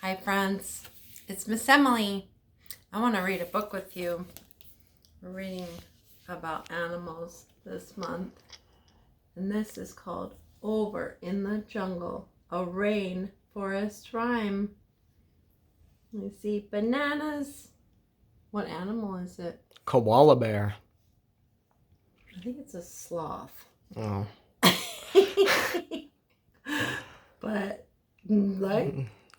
Hi friends, it's Miss Emily. I want to read a book with you. We're reading about animals this month, and this is called Over in the Jungle, a Rainforest Rhyme. You see bananas. What animal is it? Koala bear. I think it's a sloth. Oh. But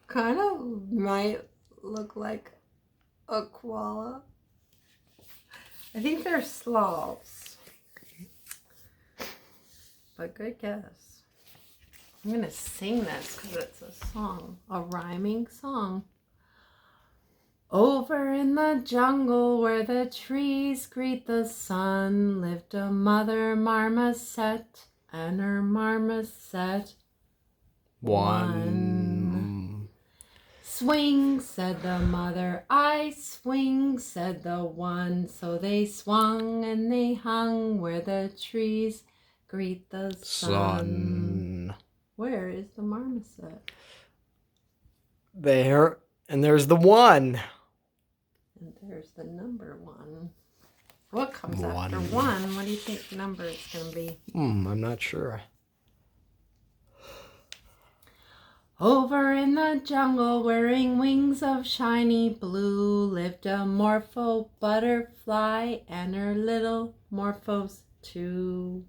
kind of might look like a koala. I think they're sloths. But good guess. I'm going to sing this because it's a song, a rhyming song. Over in the jungle where the trees greet the sun lived a mother marmoset and her marmoset one. Swing, said the mother, I swing, said the one. So they swung and they hung where the trees greet the sun. Where is the marmoset? There, and there's the one. And there's the number one. What comes after one? What do you think the number is going to be? I'm not sure. Over in the jungle, wearing wings of shiny blue, lived a morpho butterfly and her little morphos too.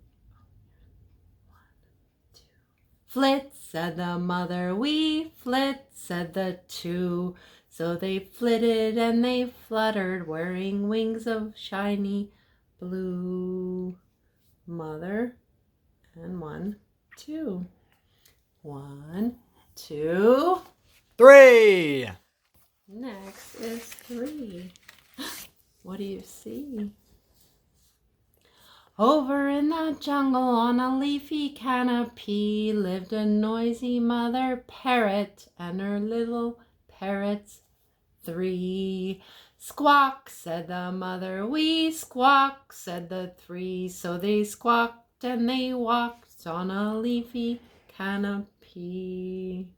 Flit, said the mother, we flit, said the two. So they flitted and they fluttered, wearing wings of shiny blue. Mother and 1, 2. 1, 2, 3. Next is 3. What do you see? Over in the jungle on a leafy canopy lived a noisy mother parrot and her little parrots 3. Squawk, said the mother, we squawk, said the 3. So they squawked and they walked on a leafy canopy.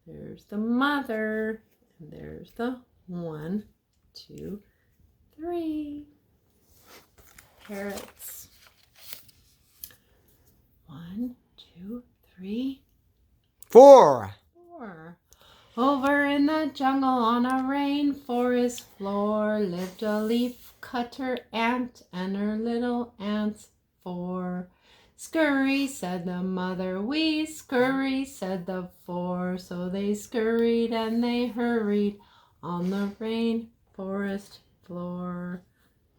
There's the mother, and there's the 1, 2, 3. Parrots. 1, 2, 3, 4. 4. Over in the jungle on a rainforest floor lived a leaf cutter ant and her little ants 4. Scurry, said the mother, we scurry, said the 4. So they scurried and they hurried on the rainforest floor.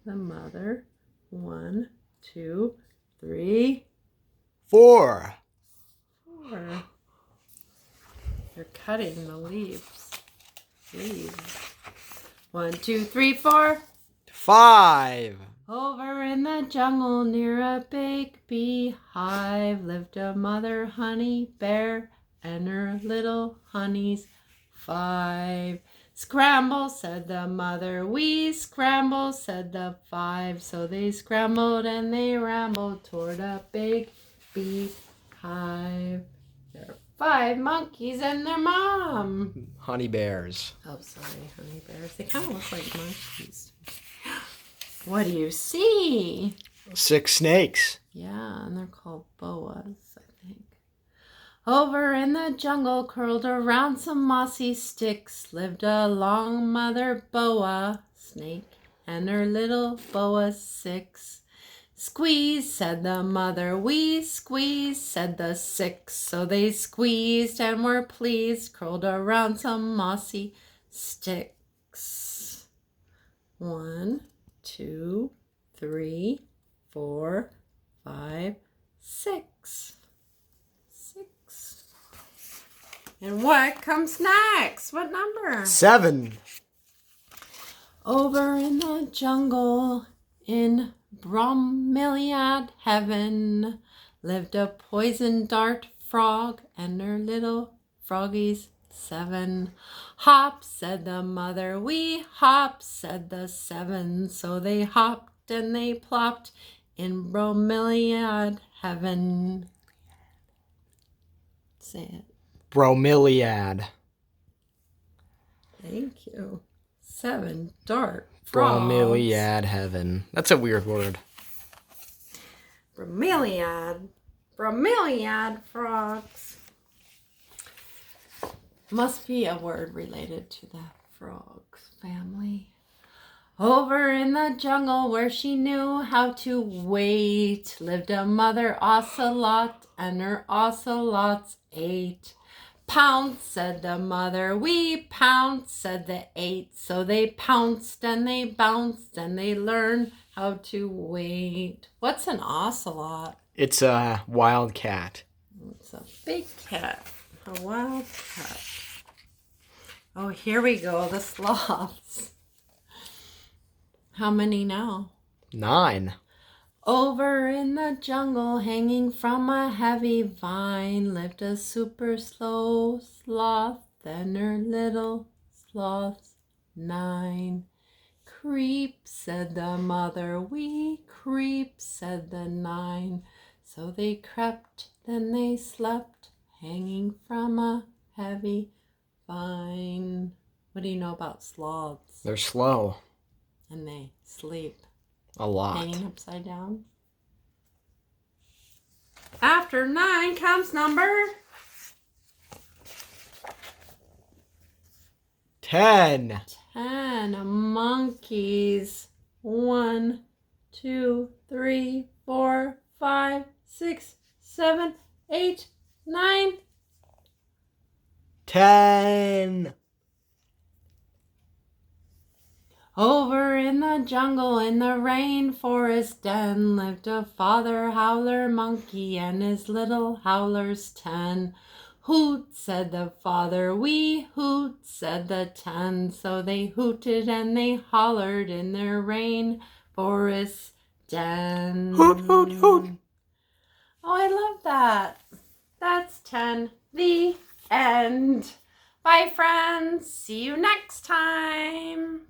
The mother, 1, 2, 3, 4. 4. They're cutting the leaves. 1, 2, 3, 4. 5. Over in the jungle near a big beehive lived a mother honey bear and her little honeys 5. Scramble, said the mother, we scramble, said the 5. So they scrambled and they rambled toward a big beehive. There are 5 monkeys and their mom. Honey bears. Oh, sorry, honey bears. They kind of look like monkeys. What do you see? 6 snakes. Yeah, and they're called boas, I think. Over in the jungle, curled around some mossy sticks, lived a long mother boa snake and her little boa 6. Squeeze, said the mother, we squeeze, said the 6. So they squeezed and were pleased, curled around some mossy sticks. 1, 2, 3, 4, 5, 6. 6. And what comes next? What number? 7. Over in the jungle in bromeliad heaven lived a poison dart frog and her little froggies 7. Hop, said the mother, we hop, said the 7. So they hopped and they plopped in bromeliad heaven. Say it. Bromeliad. Thank you. 7 dark frogs. Bromeliad heaven. That's a weird word. Bromeliad. Bromeliad frogs. Must be a word related to the frogs family. Over in the jungle where she knew how to wait lived a mother ocelot, and her ocelots ate. Pounce, said the mother, we pounce, said the 8. So they pounced and they bounced and they learned how to wait. What's an ocelot? It's a wild cat. It's a big cat, a wild cat. Oh, here we go, the sloths. How many now? 9. Over in the jungle, hanging from a heavy vine, lived a super slow sloth, and her little sloths 9. Creep, said the mother, we creep, said the 9. So they crept, then they slept, hanging from a heavy vine. What do you know about sloths? They're slow. And they sleep. A lot. Hanging upside down. After 9 comes number 10. 10. Monkeys. 1, 2, 3, 4, 5, 6, 7, 8, 9. 10. Over in the jungle, in the rainforest den, lived a father howler monkey and his little howlers 10. Hoot, said the father, we hoot, said the 10. So they hooted and they hollered in their rainforest den. Hoot, hoot, hoot. Oh, I love that. That's 10. The end. Bye, friends. See you next time.